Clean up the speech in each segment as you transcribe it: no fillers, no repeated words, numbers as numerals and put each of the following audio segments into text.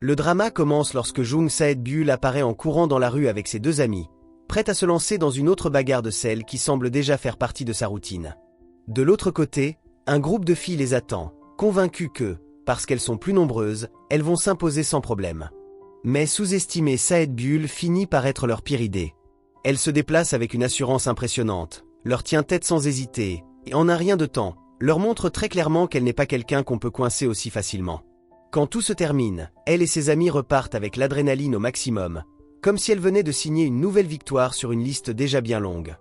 Le drama commence lorsque Jung Sae-bul apparaît en courant dans la rue avec ses deux amis, prête à se lancer dans une autre bagarre de celle qui semble déjà faire partie de sa routine. De l'autre côté, un groupe de filles les attend, convaincues que, parce qu'elles sont plus nombreuses, elles vont s'imposer sans problème. Mais sous-estimer Sae-bul finit par être leur pire idée. Elle se déplace avec une assurance impressionnante, leur tient tête sans hésiter, et en un rien de temps, leur montre très clairement qu'elle n'est pas quelqu'un qu'on peut coincer aussi facilement. Quand tout se termine, elle et ses amis repartent avec l'adrénaline au maximum, comme si elle venait de signer une nouvelle victoire sur une liste déjà bien longue.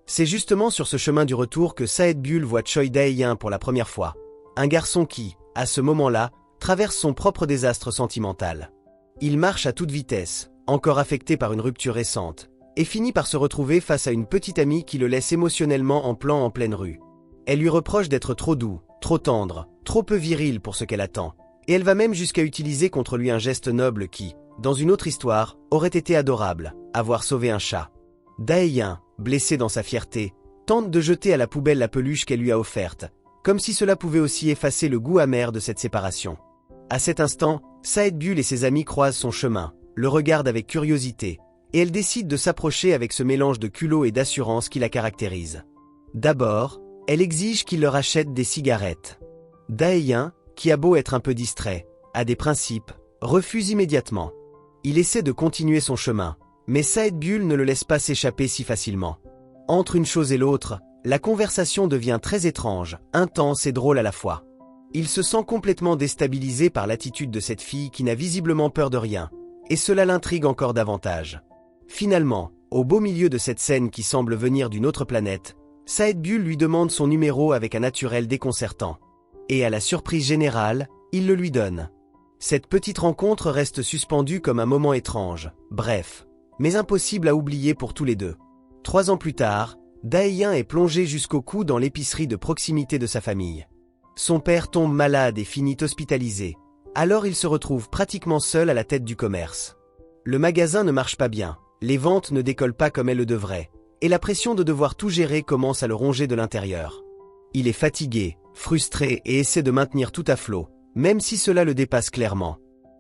C'est justement sur ce chemin du retour que Sae-bul voit Choi Dae-hyun pour la première fois, un garçon qui, à ce moment-là, traverse son propre désastre sentimental. Il marche à toute vitesse, encore affecté par une rupture récente, et finit par se retrouver face à une petite amie qui le laisse émotionnellement en plan en pleine rue. Elle lui reproche d'être trop doux, trop tendre, trop peu viril pour ce qu'elle attend, et elle va même jusqu'à utiliser contre lui un geste noble qui, dans une autre histoire, aurait été adorable, avoir sauvé un chat. Dae-hyun, blessé dans sa fierté, tente de jeter à la poubelle la peluche qu'elle lui a offerte, comme si cela pouvait aussi effacer le goût amer de cette séparation. À cet instant, Sae-bul et ses amis croisent son chemin, le regardent avec curiosité, et elle décide de s'approcher avec ce mélange de culot et d'assurance qui la caractérise. D'abord, elle exige qu'il leur achète des cigarettes. Dae-hyun, qui a beau être un peu distrait, a des principes, refuse immédiatement. Il essaie de continuer son chemin, mais Sae-bul ne le laisse pas s'échapper si facilement. Entre une chose et l'autre, la conversation devient très étrange, intense et drôle à la fois. Il se sent complètement déstabilisé par l'attitude de cette fille qui n'a visiblement peur de rien, et cela l'intrigue encore davantage. Finalement, au beau milieu de cette scène qui semble venir d'une autre planète, Sae-bul lui demande son numéro avec un naturel déconcertant. Et à la surprise générale, il le lui donne. Cette petite rencontre reste suspendue comme un moment étrange, bref, mais impossible à oublier pour tous les deux. 3 ans plus tard, Dae-hyun est plongé jusqu'au cou dans l'épicerie de proximité de sa famille. Son père tombe malade et finit hospitalisé, alors il se retrouve pratiquement seul à la tête du commerce. Le magasin ne marche pas bien, les ventes ne décollent pas comme elles le devraient, et la pression de devoir tout gérer commence à le ronger de l'intérieur. Il est fatigué, frustré et essaie de maintenir tout à flot, même si cela le dépasse clairement.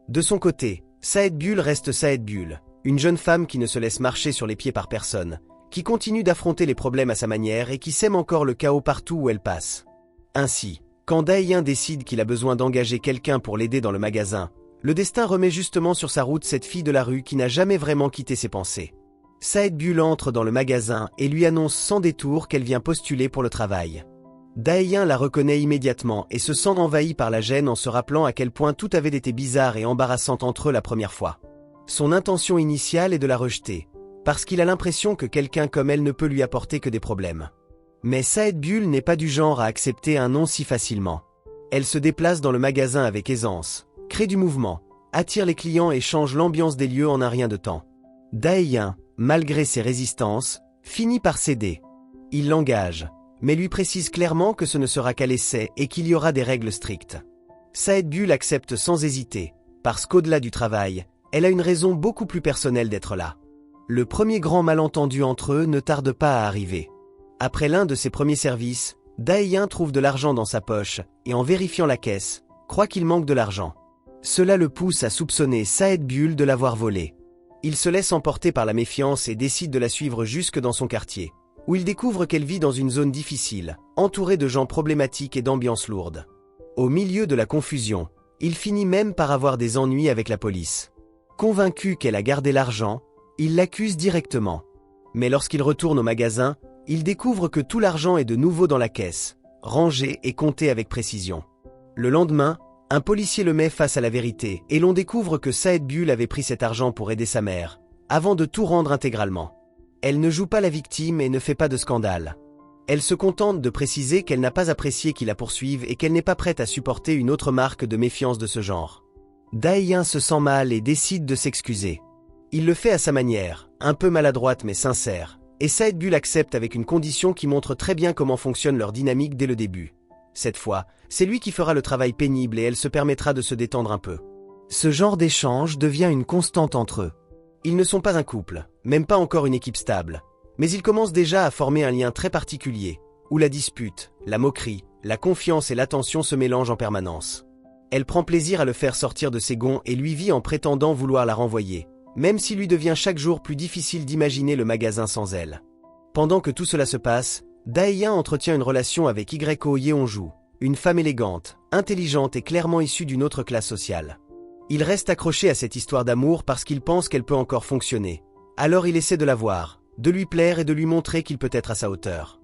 De son côté, Sae-bul reste Sae-bul, une jeune femme qui ne se laisse marcher sur les pieds par personne, qui continue d'affronter les problèmes à sa manière et qui sème encore le chaos partout où elle passe. Ainsi, quand Dae-hyun décide qu'il a besoin d'engager quelqu'un pour l'aider dans le magasin, le destin remet justement sur sa route cette fille de la rue qui n'a jamais vraiment quitté ses pensées. Sae-bul entre dans le magasin et lui annonce sans détour qu'elle vient postuler pour le travail. Dae-hyun la reconnaît immédiatement et se sent envahi par la gêne en se rappelant à quel point tout avait été bizarre et embarrassant entre eux la première fois. Son intention initiale est de la rejeter, parce qu'il a l'impression que quelqu'un comme elle ne peut lui apporter que des problèmes. Mais Sae-bul n'est pas du genre à accepter un non si facilement. Elle se déplace dans le magasin avec aisance, crée du mouvement, attire les clients et change l'ambiance des lieux en un rien de temps. Dae-hyun, malgré ses résistances, finit par céder. Il l'engage, mais lui précise clairement que ce ne sera qu'à l'essai et qu'il y aura des règles strictes. Sae-bul accepte sans hésiter, parce qu'au-delà du travail, elle a une raison beaucoup plus personnelle d'être là. Le premier grand malentendu entre eux ne tarde pas à arriver. Après l'un de ses premiers services, Dae-hyun trouve de l'argent dans sa poche et en vérifiant la caisse, croit qu'il manque de l'argent. Cela le pousse à soupçonner Sae-bul de l'avoir volé. Il se laisse emporter par la méfiance et décide de la suivre jusque dans son quartier, où il découvre qu'elle vit dans une zone difficile, entourée de gens problématiques et d'ambiance lourde. Au milieu de la confusion, il finit même par avoir des ennuis avec la police. Convaincu qu'elle a gardé l'argent, il l'accuse directement. Mais lorsqu'il retourne au magasin, il découvre que tout l'argent est de nouveau dans la caisse, rangé et compté avec précision. Le lendemain, un policier le met face à la vérité et l'on découvre que Sae-bul avait pris cet argent pour aider sa mère, avant de tout rendre intégralement. Elle ne joue pas la victime et ne fait pas de scandale. Elle se contente de préciser qu'elle n'a pas apprécié qu'il la poursuive et qu'elle n'est pas prête à supporter une autre marque de méfiance de ce genre. Dae-hyun se sent mal et décide de s'excuser. Il le fait à sa manière, un peu maladroite mais sincère, et Sae-bul accepte avec une condition qui montre très bien comment fonctionne leur dynamique dès le début. Cette fois, c'est lui qui fera le travail pénible et elle se permettra de se détendre un peu. Ce genre d'échange devient une constante entre eux. Ils ne sont pas un couple, même pas encore une équipe stable, mais ils commencent déjà à former un lien très particulier, où la dispute, la moquerie, la confiance et l'attention se mélangent en permanence. Elle prend plaisir à le faire sortir de ses gonds et lui vit en prétendant vouloir la renvoyer, même s'il lui devient chaque jour plus difficile d'imaginer le magasin sans elle. Pendant que tout cela se passe, Dae-yeon entretient une relation avec Yeo Yeonju, une femme élégante, intelligente et clairement issue d'une autre classe sociale. Il reste accroché à cette histoire d'amour parce qu'il pense qu'elle peut encore fonctionner. Alors il essaie de la voir, de lui plaire et de lui montrer qu'il peut être à sa hauteur.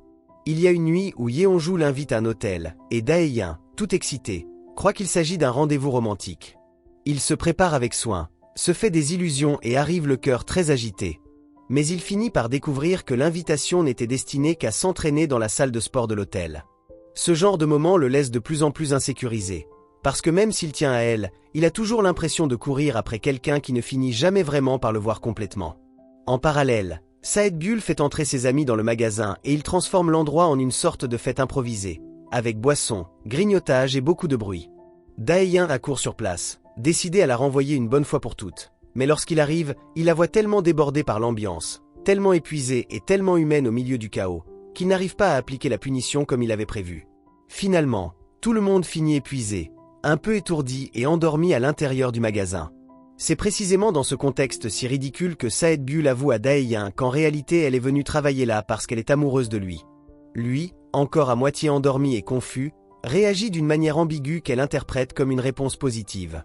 Il y a une nuit où Yeonju l'invite à un hôtel, et Dae-yeon, tout excité, croit qu'il s'agit d'un rendez-vous romantique. Il se prépare avec soin, se fait des illusions et arrive le cœur très agité. Mais il finit par découvrir que l'invitation n'était destinée qu'à s'entraîner dans la salle de sport de l'hôtel. Ce genre de moment le laisse de plus en plus insécurisé, parce que même s'il tient à elle, il a toujours l'impression de courir après quelqu'un qui ne finit jamais vraiment par le voir complètement. En parallèle, Sae-Byul fait entrer ses amis dans le magasin et il transforme l'endroit en une sorte de fête improvisée, avec boissons, grignotage et beaucoup de bruit. Dae-yeon accourt sur place, décidé à la renvoyer une bonne fois pour toutes. Mais lorsqu'il arrive, il la voit tellement débordée par l'ambiance, tellement épuisée et tellement humaine au milieu du chaos, qu'il n'arrive pas à appliquer la punition comme il avait prévu. Finalement, tout le monde finit épuisé, un peu étourdi et endormi à l'intérieur du magasin. C'est précisément dans ce contexte si ridicule que Sae-Byul avoue à Dae-yeon qu'en réalité elle est venue travailler là parce qu'elle est amoureuse de lui. Lui, encore à moitié endormi et confus, réagit d'une manière ambiguë qu'elle interprète comme une réponse positive.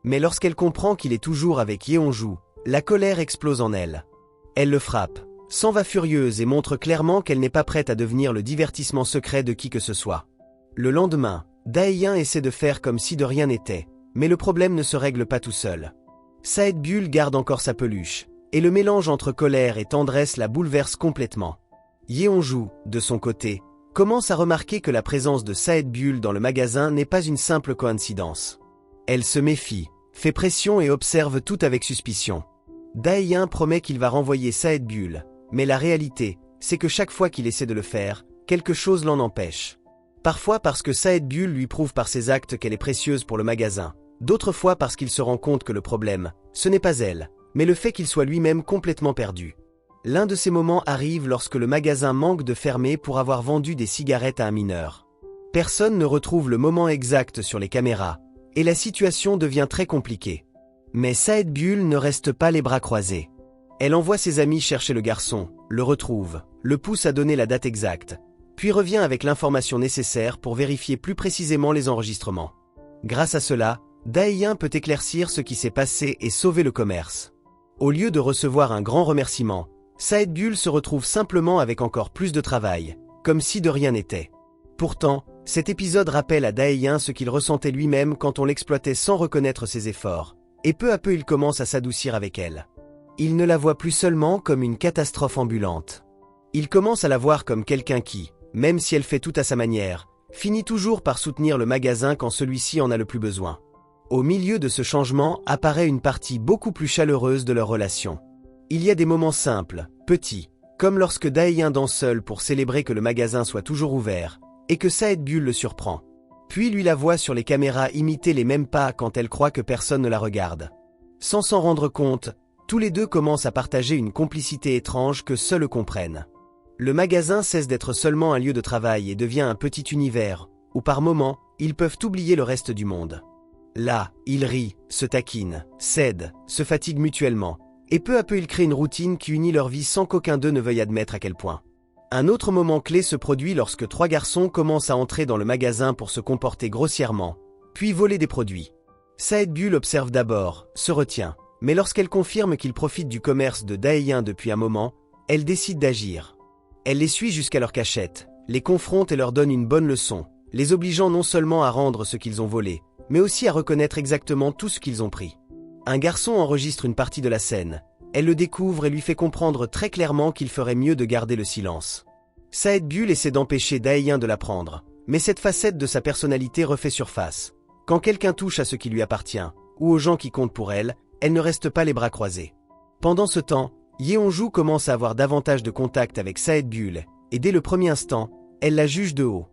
Mais lorsqu'elle comprend qu'il est toujours avec Yeonju, la colère explose en elle. Elle le frappe, s'en va furieuse et montre clairement qu'elle n'est pas prête à devenir le divertissement secret de qui que ce soit. Le lendemain, Dae-yeon essaie de faire comme si de rien n'était, mais le problème ne se règle pas tout seul. Sae-Byul garde encore sa peluche, et le mélange entre colère et tendresse la bouleverse complètement. Yeonju, de son côté, commence à remarquer que la présence de Sae-Byul dans le magasin n'est pas une simple coïncidence. Elle se méfie, fait pression et observe tout avec suspicion. Dae-yeon promet qu'il va renvoyer Sae-Byul, mais la réalité, c'est que chaque fois qu'il essaie de le faire, quelque chose l'en empêche. Parfois parce que Sae-Byul lui prouve par ses actes qu'elle est précieuse pour le magasin, d'autres fois parce qu'il se rend compte que le problème, ce n'est pas elle, mais le fait qu'il soit lui-même complètement perdu. L'un de ces moments arrive lorsque le magasin manque de fermer pour avoir vendu des cigarettes à un mineur. Personne ne retrouve le moment exact sur les caméras, et la situation devient très compliquée. Mais Sae-Byul ne reste pas les bras croisés. Elle envoie ses amis chercher le garçon, le retrouve, le pousse à donner la date exacte, puis revient avec l'information nécessaire pour vérifier plus précisément les enregistrements. Grâce à cela, Dae-yeon peut éclaircir ce qui s'est passé et sauver le commerce. Au lieu de recevoir un grand remerciement, Sae-Byul se retrouve simplement avec encore plus de travail, comme si de rien n'était. Pourtant, cet épisode rappelle à Dae-yeon ce qu'il ressentait lui-même quand on l'exploitait sans reconnaître ses efforts, et peu à peu il commence à s'adoucir avec elle. Il ne la voit plus seulement comme une catastrophe ambulante. Il commence à la voir comme quelqu'un qui, même si elle fait tout à sa manière, finit toujours par soutenir le magasin quand celui-ci en a le plus besoin. Au milieu de ce changement apparaît une partie beaucoup plus chaleureuse de leur relation. Il y a des moments simples, petits, comme lorsque Dae-yeon danse seul pour célébrer que le magasin soit toujours ouvert, et que Sae-Byul le surprend. Puis lui la voit sur les caméras imiter les mêmes pas quand elle croit que personne ne la regarde. Sans s'en rendre compte, tous les deux commencent à partager une complicité étrange que seuls comprennent. Le magasin cesse d'être seulement un lieu de travail et devient un petit univers, où par moments, ils peuvent oublier le reste du monde. Là, ils rient, se taquinent, s'aident, se fatiguent mutuellement, et peu à peu ils créent une routine qui unit leur vie sans qu'aucun d'eux ne veuille admettre à quel point. Un autre moment clé se produit lorsque 3 garçons commencent à entrer dans le magasin pour se comporter grossièrement, puis voler des produits. Sae-Byul observe d'abord, se retient, mais lorsqu'elle confirme qu'il profite du commerce de Dae-yeon depuis un moment, elle décide d'agir. Elle les suit jusqu'à leur cachette, les confronte et leur donne une bonne leçon, les obligeant non seulement à rendre ce qu'ils ont volé, mais aussi à reconnaître exactement tout ce qu'ils ont pris. Un garçon enregistre une partie de la scène. Elle le découvre et lui fait comprendre très clairement qu'il ferait mieux de garder le silence. Sae-Byul essaie d'empêcher Dae-yeon de la prendre, mais cette facette de sa personnalité refait surface. Quand quelqu'un touche à ce qui lui appartient, ou aux gens qui comptent pour elle, elle ne reste pas les bras croisés. Pendant ce temps, Yeonju commence à avoir davantage de contact avec Sae-Byul, et dès le premier instant, elle la juge de haut.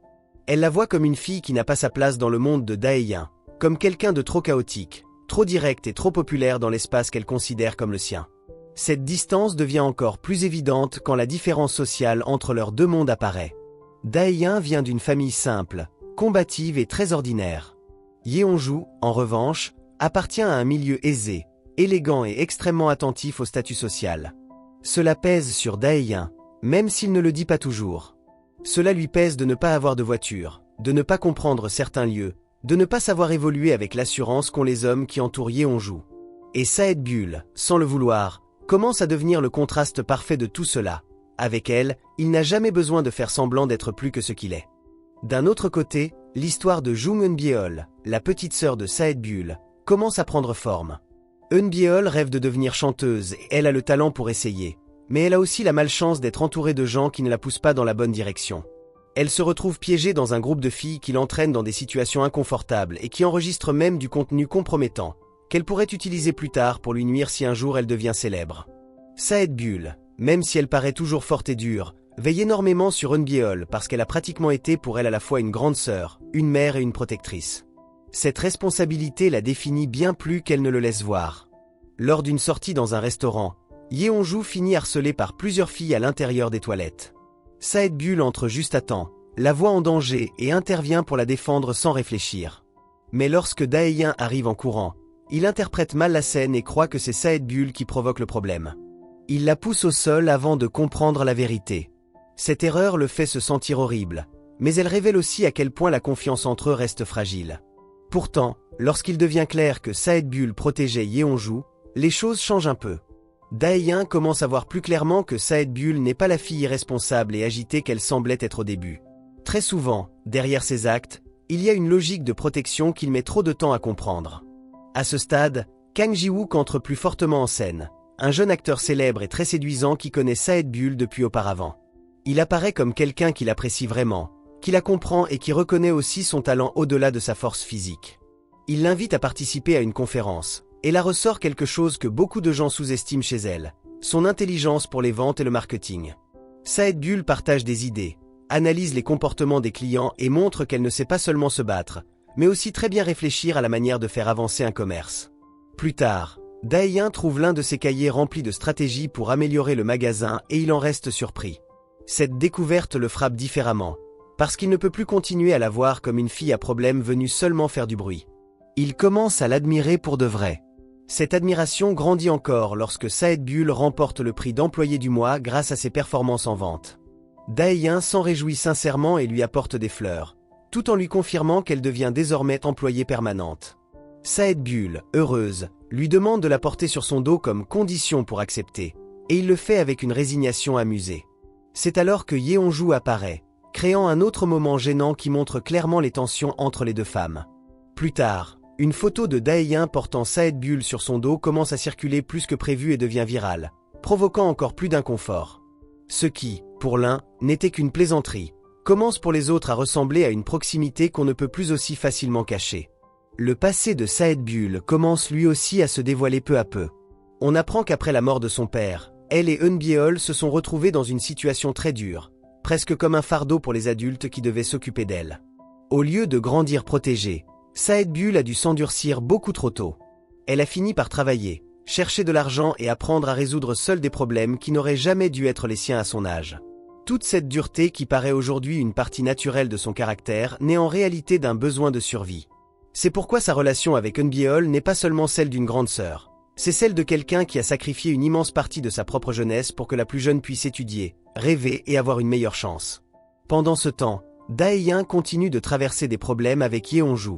Elle la voit comme une fille qui n'a pas sa place dans le monde de Dae-yeon, comme quelqu'un de trop chaotique, trop direct et trop populaire dans l'espace qu'elle considère comme le sien. Cette distance devient encore plus évidente quand la différence sociale entre leurs deux mondes apparaît. Dae-yeon vient d'une famille simple, combative et très ordinaire. Yeonju, en revanche, appartient à un milieu aisé, élégant et extrêmement attentif au statut social. Cela pèse sur Dae-yeon, même s'il ne le dit pas toujours. Cela lui pèse de ne pas avoir de voiture, de ne pas comprendre certains lieux, de ne pas savoir évoluer avec l'assurance qu'ont les hommes qui entourent Yeonju. Et Sae-bul, sans le vouloir, commence à devenir le contraste parfait de tout cela. Avec elle, il n'a jamais besoin de faire semblant d'être plus que ce qu'il est. D'un autre côté, l'histoire de Jung Eun-byeol, la petite sœur de Sae-bul, commence à prendre forme. Eun-byeol rêve de devenir chanteuse et elle a le talent pour essayer. Mais elle a aussi la malchance d'être entourée de gens qui ne la poussent pas dans la bonne direction. Elle se retrouve piégée dans un groupe de filles qui l'entraînent dans des situations inconfortables et qui enregistrent même du contenu compromettant, qu'elle pourrait utiliser plus tard pour lui nuire si un jour elle devient célèbre. Sae-bul, même si elle paraît toujours forte et dure, veille énormément sur Eun-byeol parce qu'elle a pratiquement été pour elle à la fois une grande sœur, une mère et une protectrice. Cette responsabilité la définit bien plus qu'elle ne le laisse voir. Lors d'une sortie dans un restaurant, Yeonju finit harcelé par plusieurs filles à l'intérieur des toilettes. Sae-bul entre juste à temps, la voit en danger et intervient pour la défendre sans réfléchir. Mais lorsque Dae-yeon arrive en courant, il interprète mal la scène et croit que c'est Sae-bul qui provoque le problème. Il la pousse au sol avant de comprendre la vérité. Cette erreur le fait se sentir horrible, mais elle révèle aussi à quel point la confiance entre eux reste fragile. Pourtant, lorsqu'il devient clair que Sae-bul protégeait Yeonju, les choses changent un peu. Dae-yeon commence à voir plus clairement que Sae-bul n'est pas la fille irresponsable et agitée qu'elle semblait être au début. Très souvent, derrière ses actes, il y a une logique de protection qu'il met trop de temps à comprendre. À ce stade, Kang Ji-wook entre plus fortement en scène, un jeune acteur célèbre et très séduisant qui connaît Sae-bul depuis auparavant. Il apparaît comme quelqu'un qui l'apprécie vraiment, qui la comprend et qui reconnaît aussi son talent au-delà de sa force physique. Il l'invite à participer à une conférence, et là ressort quelque chose que beaucoup de gens sous-estiment chez elle, son intelligence pour les ventes et le marketing. Sae-bul partage des idées, analyse les comportements des clients et montre qu'elle ne sait pas seulement se battre, mais aussi très bien réfléchir à la manière de faire avancer un commerce. Plus tard, Dae-yeon trouve l'un de ses cahiers remplis de stratégies pour améliorer le magasin et il en reste surpris. Cette découverte le frappe différemment, parce qu'il ne peut plus continuer à la voir comme une fille à problème venue seulement faire du bruit. Il commence à l'admirer pour de vrai. Cette admiration grandit encore lorsque Sae-bul remporte le prix d'employé du mois grâce à ses performances en vente. Dae-yeon s'en réjouit sincèrement et lui apporte des fleurs, tout en lui confirmant qu'elle devient désormais employée permanente. Sae-bul, heureuse, lui demande de la porter sur son dos comme condition pour accepter, et il le fait avec une résignation amusée. C'est alors que Yeonju apparaît, créant un autre moment gênant qui montre clairement les tensions entre les deux femmes. Plus tard, une photo de Dae-yeon portant Sae-bul sur son dos commence à circuler plus que prévu et devient virale, provoquant encore plus d'inconfort. Ce qui, pour l'un, n'était qu'une plaisanterie, commence pour les autres à ressembler à une proximité qu'on ne peut plus aussi facilement cacher. Le passé de Sae-bul commence lui aussi à se dévoiler peu à peu. On apprend qu'après la mort de son père, elle et Eun-byeol se sont retrouvés dans une situation très dure, presque comme un fardeau pour les adultes qui devaient s'occuper d'elle. Au lieu de grandir protégée, Sae-bul a dû s'endurcir beaucoup trop tôt. Elle a fini par travailler, chercher de l'argent et apprendre à résoudre seule des problèmes qui n'auraient jamais dû être les siens à son âge. Toute cette dureté qui paraît aujourd'hui une partie naturelle de son caractère n'est en réalité d'un besoin de survie. C'est pourquoi sa relation avec Eun-byeol n'est pas seulement celle d'une grande sœur. C'est celle de quelqu'un qui a sacrifié une immense partie de sa propre jeunesse pour que la plus jeune puisse étudier, rêver et avoir une meilleure chance. Pendant ce temps, Dae-yeon continue de traverser des problèmes avec Yeonju.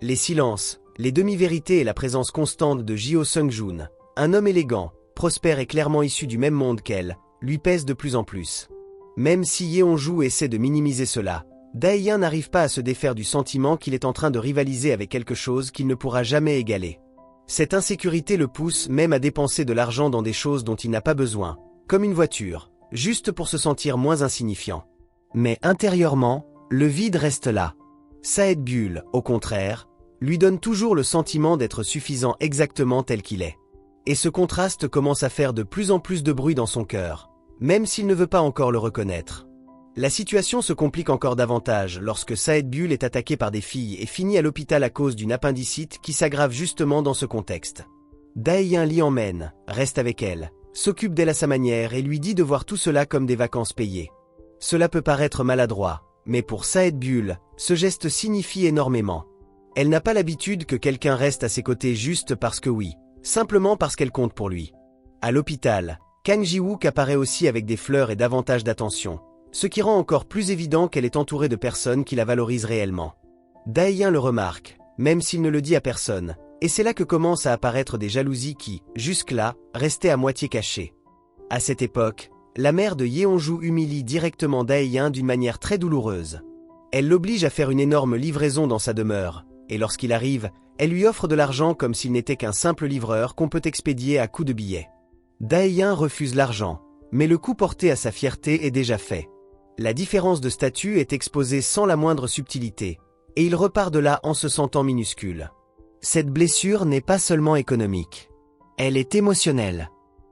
Les silences, les demi-vérités et la présence constante de Jo Sung-joon, un homme élégant, prospère et clairement issu du même monde qu'elle, lui pèsent de plus en plus. Même si Yeonju essaie de minimiser cela, Dae-yeon n'arrive pas à se défaire du sentiment qu'il est en train de rivaliser avec quelque chose qu'il ne pourra jamais égaler. Cette insécurité le pousse même à dépenser de l'argent dans des choses dont il n'a pas besoin, comme une voiture, juste pour se sentir moins insignifiant. Mais intérieurement, le vide reste là. Sae-bul, au contraire, lui donne toujours le sentiment d'être suffisant exactement tel qu'il est. Et ce contraste commence à faire de plus en plus de bruit dans son cœur, même s'il ne veut pas encore le reconnaître. La situation se complique encore davantage lorsque Sae-bul est attaqué par des filles et finit à l'hôpital à cause d'une appendicite qui s'aggrave justement dans ce contexte. Dae-yeon l'y emmène, reste avec elle, s'occupe d'elle à sa manière et lui dit de voir tout cela comme des vacances payées. Cela peut paraître maladroit, mais pour Sae-bul, ce geste signifie énormément. Elle n'a pas l'habitude que quelqu'un reste à ses côtés juste parce que oui, simplement parce qu'elle compte pour lui. À l'hôpital, Kang Ji-wook apparaît aussi avec des fleurs et davantage d'attention, ce qui rend encore plus évident qu'elle est entourée de personnes qui la valorisent réellement. Dae-yeon le remarque, même s'il ne le dit à personne, et c'est là que commencent à apparaître des jalousies qui, jusque-là, restaient à moitié cachées. À cette époque, la mère de Yeonju humilie directement Dae-yeon d'une manière très douloureuse. Elle l'oblige à faire une énorme livraison dans sa demeure, et lorsqu'il arrive, elle lui offre de l'argent comme s'il n'était qu'un simple livreur qu'on peut expédier à coups de billets. Dae-yeon refuse l'argent, mais le coup porté à sa fierté est déjà fait. La différence de statut est exposée sans la moindre subtilité, et il repart de là en se sentant minuscule. Cette blessure n'est pas seulement économique. Elle est émotionnelle.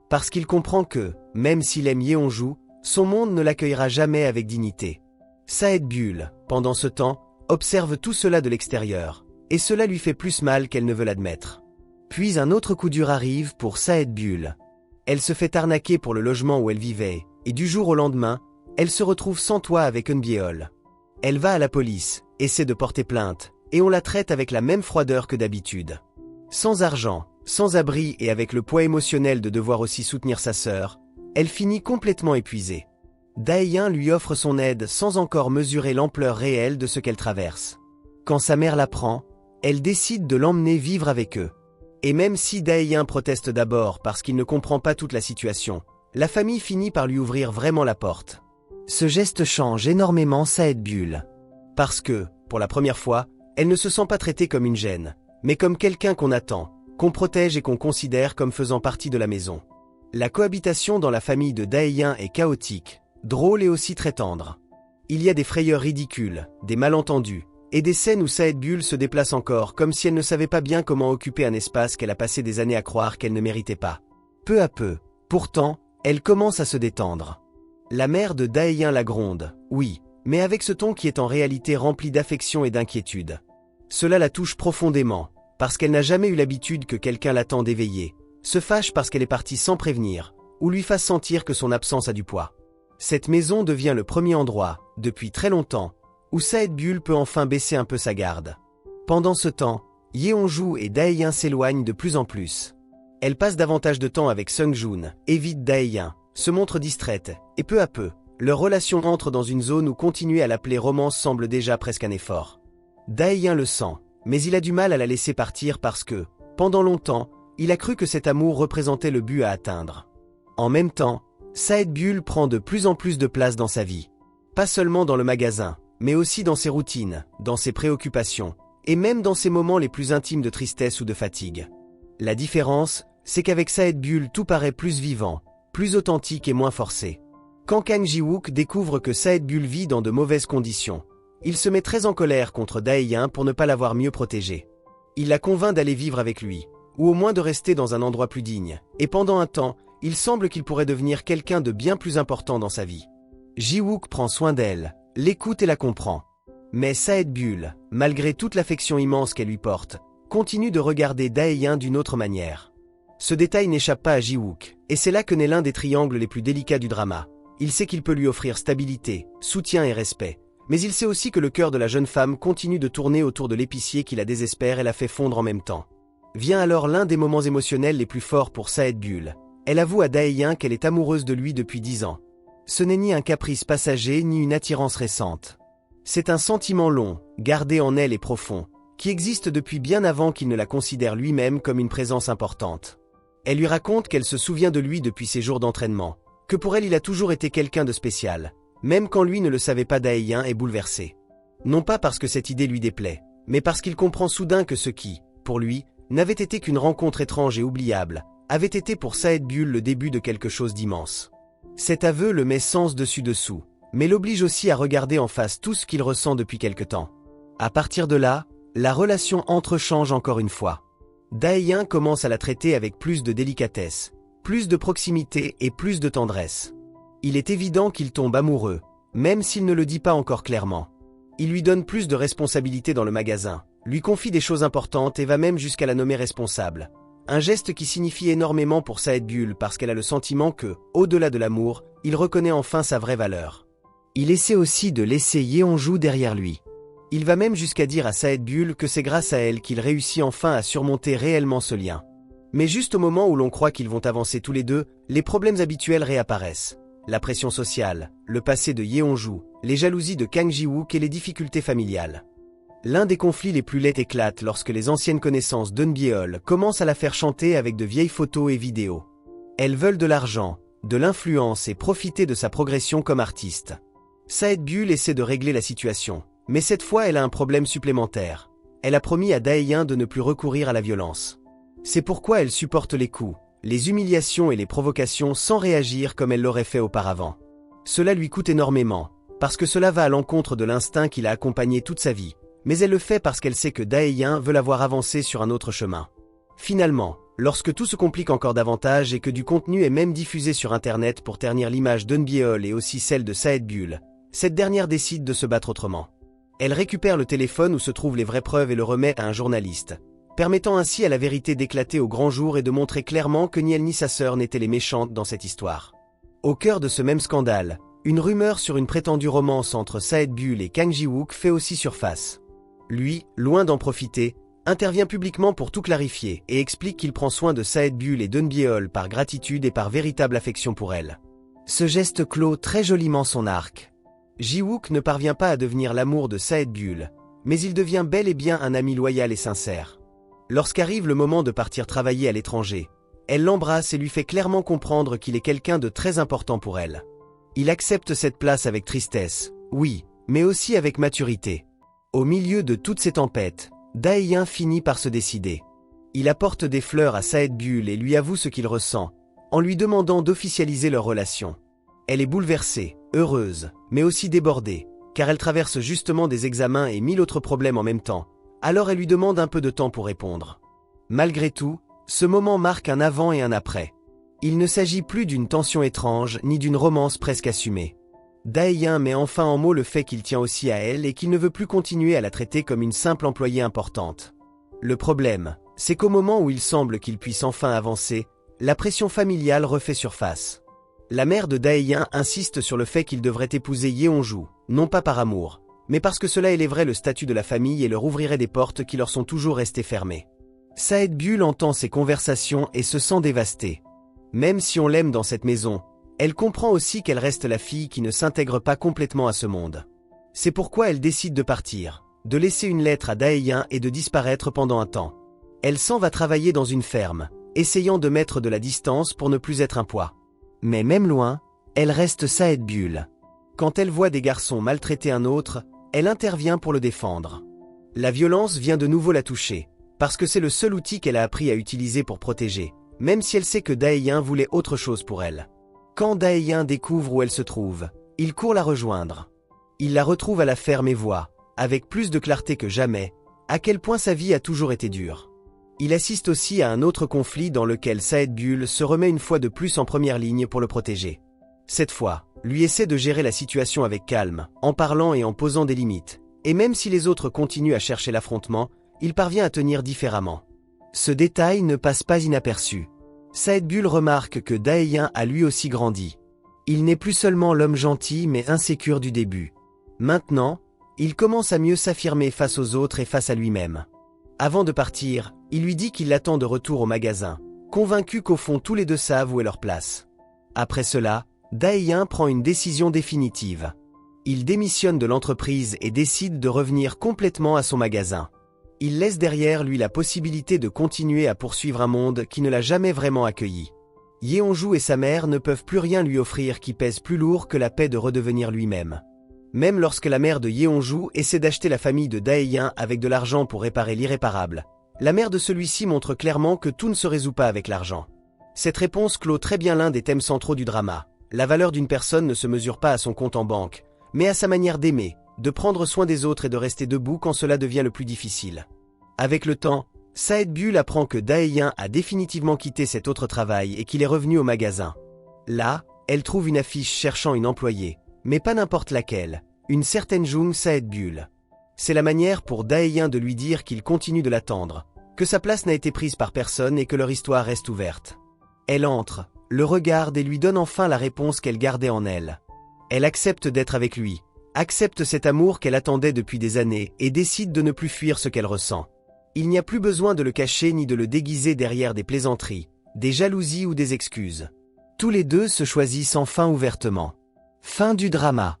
Parce qu'il comprend que, même s'il aime Yeonju, son monde ne l'accueillera jamais avec dignité. Sae-bul, pendant ce temps, observe tout cela de l'extérieur, et cela lui fait plus mal qu'elle ne veut l'admettre. Puis un autre coup dur arrive pour Sae-bul. Elle se fait arnaquer pour le logement où elle vivait, et du jour au lendemain, elle se retrouve sans toit avec Eun-byeol. Elle va à la police, essaie de porter plainte, et on la traite avec la même froideur que d'habitude. Sans argent, sans abri et avec le poids émotionnel de devoir aussi soutenir sa sœur, elle finit complètement épuisée. Dae-yeon lui offre son aide sans encore mesurer l'ampleur réelle de ce qu'elle traverse. Quand sa mère l'apprend, elle décide de l'emmener vivre avec eux. Et même si Dae-yeon proteste d'abord parce qu'il ne comprend pas toute la situation, la famille finit par lui ouvrir vraiment la porte. Ce geste change énormément Sae-bul. Parce que, pour la première fois, elle ne se sent pas traitée comme une gêne, mais comme quelqu'un qu'on attend, qu'on protège et qu'on considère comme faisant partie de la maison. La cohabitation dans la famille de Dae-yeon est chaotique, drôle et aussi très tendre. Il y a des frayeurs ridicules, des malentendus, et des scènes où Sae-bul se déplace encore comme si elle ne savait pas bien comment occuper un espace qu'elle a passé des années à croire qu'elle ne méritait pas. Peu à peu, pourtant, elle commence à se détendre. La mère de Dae-yeon la gronde, oui, mais avec ce ton qui est en réalité rempli d'affection et d'inquiétude. Cela la touche profondément, parce qu'elle n'a jamais eu l'habitude que quelqu'un l'attende éveillée, se fâche parce qu'elle est partie sans prévenir, ou lui fasse sentir que son absence a du poids. Cette maison devient le premier endroit, depuis très longtemps, où Sae-bul peut enfin baisser un peu sa garde. Pendant ce temps, Yeonju et Dae-yeon s'éloignent de plus en plus. Elle passe davantage de temps avec Sung-joon, évite Dae-yeon, se montre distraite, et peu à peu, leur relation entre dans une zone où continuer à l'appeler romance semble déjà presque un effort. Dae-yeon le sent, mais il a du mal à la laisser partir parce que, pendant longtemps, il a cru que cet amour représentait le but à atteindre. En même temps, Sae-bul prend de plus en plus de place dans sa vie. Pas seulement dans le magasin, mais aussi dans ses routines, dans ses préoccupations, et même dans ses moments les plus intimes de tristesse ou de fatigue. La différence, c'est qu'avec Sae-bul tout paraît plus vivant, plus authentique et moins forcé. Quand Kang Ji-wook découvre que Sae-bul vit dans de mauvaises conditions, il se met très en colère contre Dae-yeon pour ne pas l'avoir mieux protégée. Il la convainc d'aller vivre avec lui, ou au moins de rester dans un endroit plus digne, et pendant un temps, il semble qu'il pourrait devenir quelqu'un de bien plus important dans sa vie. Ji-wook prend soin d'elle, l'écoute et la comprend. Mais Sae-bul, malgré toute l'affection immense qu'elle lui porte, continue de regarder Dae-yeon d'une autre manière. Ce détail n'échappe pas à Ji-wook, et c'est là que naît l'un des triangles les plus délicats du drama. Il sait qu'il peut lui offrir stabilité, soutien et respect, mais il sait aussi que le cœur de la jeune femme continue de tourner autour de l'épicier qui la désespère et la fait fondre en même temps. Vient alors l'un des moments émotionnels les plus forts pour Sae-bul. Elle avoue à Dae-yeon qu'elle est amoureuse de lui depuis 10 ans. Ce n'est ni un caprice passager ni une attirance récente. C'est un sentiment long, gardé en elle et profond, qui existe depuis bien avant qu'il ne la considère lui-même comme une présence importante. Elle lui raconte qu'elle se souvient de lui depuis ses jours d'entraînement, que pour elle il a toujours été quelqu'un de spécial, même quand lui ne le savait pas. Dae-yeon est bouleversé. Non pas parce que cette idée lui déplaît, mais parce qu'il comprend soudain que ce qui, pour lui, n'avait été qu'une rencontre étrange et oubliable, avait été pour Sae-bul le début de quelque chose d'immense. Cet aveu le met sens dessus dessous, mais l'oblige aussi à regarder en face tout ce qu'il ressent depuis quelque temps. À partir de là, la relation entrechange encore une fois. Dae-yeon commence à la traiter avec plus de délicatesse, plus de proximité et plus de tendresse. Il est évident qu'il tombe amoureux, même s'il ne le dit pas encore clairement. Il lui donne plus de responsabilités dans le magasin, lui confie des choses importantes et va même jusqu'à la nommer responsable. Un geste qui signifie énormément pour Sae-bul parce qu'elle a le sentiment que, au-delà de l'amour, il reconnaît enfin sa vraie valeur. Il essaie aussi de laisser Yeonju derrière lui. Il va même jusqu'à dire à Saedbul que c'est grâce à elle qu'il réussit enfin à surmonter réellement ce lien. Mais juste au moment où l'on croit qu'ils vont avancer tous les deux, les problèmes habituels réapparaissent. La pression sociale, le passé de Yeonju, les jalousies de Kang Ji-wook et les difficultés familiales. L'un des conflits les plus laids éclate lorsque les anciennes connaissances d'Eun-byeol commencent à la faire chanter avec de vieilles photos et vidéos. Elles veulent de l'argent, de l'influence et profiter de sa progression comme artiste. Saedbul essaie de régler la situation, mais cette fois elle a un problème supplémentaire. Elle a promis à Dae-yeon de ne plus recourir à la violence. C'est pourquoi elle supporte les coups, les humiliations et les provocations sans réagir comme elle l'aurait fait auparavant. Cela lui coûte énormément, parce que cela va à l'encontre de l'instinct qui l'a accompagné toute sa vie, mais elle le fait parce qu'elle sait que Dae-yeon veut la voir avancer sur un autre chemin. Finalement, lorsque tout se complique encore davantage et que du contenu est même diffusé sur internet pour ternir l'image d'Eun-byeol et aussi celle de Saedbul, cette dernière décide de se battre autrement. Elle récupère le téléphone où se trouvent les vraies preuves et le remet à un journaliste, permettant ainsi à la vérité d'éclater au grand jour et de montrer clairement que ni elle ni sa sœur n'étaient les méchantes dans cette histoire. Au cœur de ce même scandale, une rumeur sur une prétendue romance entre Saedbul et Kang Ji-wook fait aussi surface. Lui, loin d'en profiter, intervient publiquement pour tout clarifier et explique qu'il prend soin de Saedbul et d'Eun-byeol par gratitude et par véritable affection pour elle. Ce geste clôt très joliment son arc. Ji-wook ne parvient pas à devenir l'amour de Saedbul, mais il devient bel et bien un ami loyal et sincère. Lorsqu'arrive le moment de partir travailler à l'étranger, elle l'embrasse et lui fait clairement comprendre qu'il est quelqu'un de très important pour elle. Il accepte cette place avec tristesse, oui, mais aussi avec maturité. Au milieu de toutes ces tempêtes, Dae-yeon finit par se décider. Il apporte des fleurs à Saedbul et lui avoue ce qu'il ressent, en lui demandant d'officialiser leur relation. Elle est bouleversée, heureuse, mais aussi débordée, car elle traverse justement des examens et 1000 autres problèmes en même temps. Alors elle lui demande un peu de temps pour répondre. Malgré tout, ce moment marque un avant et un après. Il ne s'agit plus d'une tension étrange ni d'une romance presque assumée. Dae-yeon met enfin en mots le fait qu'il tient aussi à elle et qu'il ne veut plus continuer à la traiter comme une simple employée importante. Le problème, c'est qu'au moment où il semble qu'il puisse enfin avancer, la pression familiale refait surface. La mère de Dae-yeon insiste sur le fait qu'il devrait épouser Yeonju, non pas par amour, mais parce que cela élèverait le statut de la famille et leur ouvrirait des portes qui leur sont toujours restées fermées. Saedbul entend ces conversations et se sent dévastée. Même si on l'aime dans cette maison, elle comprend aussi qu'elle reste la fille qui ne s'intègre pas complètement à ce monde. C'est pourquoi elle décide de partir, de laisser une lettre à Dae-yeon et de disparaître pendant un temps. Elle s'en va travailler dans une ferme, essayant de mettre de la distance pour ne plus être un poids. Mais même loin, elle reste Saedbul. Quand elle voit des garçons maltraiter un autre, elle intervient pour le défendre. La violence vient de nouveau la toucher, parce que c'est le seul outil qu'elle a appris à utiliser pour protéger, même si elle sait que Dae-yeon voulait autre chose pour elle. Quand Dae-yeon découvre où elle se trouve, il court la rejoindre. Il la retrouve à la ferme et voit, avec plus de clarté que jamais, à quel point sa vie a toujours été dure. Il assiste aussi à un autre conflit dans lequel Saedbul se remet une fois de plus en première ligne pour le protéger. Cette fois, lui essaie de gérer la situation avec calme, en parlant et en posant des limites, et même si les autres continuent à chercher l'affrontement, il parvient à tenir différemment. Ce détail ne passe pas inaperçu. Saedbul remarque que Dae-yeon a lui aussi grandi. Il n'est plus seulement l'homme gentil mais insécure du début. Maintenant, il commence à mieux s'affirmer face aux autres et face à lui-même. Avant de partir, il lui dit qu'il l'attend de retour au magasin, convaincu qu'au fond tous les deux savent où est leur place. Après cela, Dae-yeon prend une décision définitive. Il démissionne de l'entreprise et décide de revenir complètement à son magasin. Il laisse derrière lui la possibilité de continuer à poursuivre un monde qui ne l'a jamais vraiment accueilli. Yeonju et sa mère ne peuvent plus rien lui offrir qui pèse plus lourd que la paix de redevenir lui-même. Même lorsque la mère de Yeonju essaie d'acheter la famille de Dae-yeon avec de l'argent pour réparer l'irréparable, la mère de celui-ci montre clairement que tout ne se résout pas avec l'argent. Cette réponse clôt très bien l'un des thèmes centraux du drama. La valeur d'une personne ne se mesure pas à son compte en banque, mais à sa manière d'aimer, de prendre soin des autres et de rester debout quand cela devient le plus difficile. Avec le temps, Saedbul apprend que Dae-yeon a définitivement quitté cet autre travail et qu'il est revenu au magasin. Là, elle trouve une affiche cherchant une employée, mais pas n'importe laquelle, une certaine Jung Saedbul. C'est la manière pour Dae-yeon de lui dire qu'il continue de l'attendre, que sa place n'a été prise par personne et que leur histoire reste ouverte. Elle entre, le regarde et lui donne enfin la réponse qu'elle gardait en elle. Elle accepte d'être avec lui, accepte cet amour qu'elle attendait depuis des années et décide de ne plus fuir ce qu'elle ressent. Il n'y a plus besoin de le cacher ni de le déguiser derrière des plaisanteries, des jalousies ou des excuses. Tous les deux se choisissent enfin ouvertement. Fin du drama.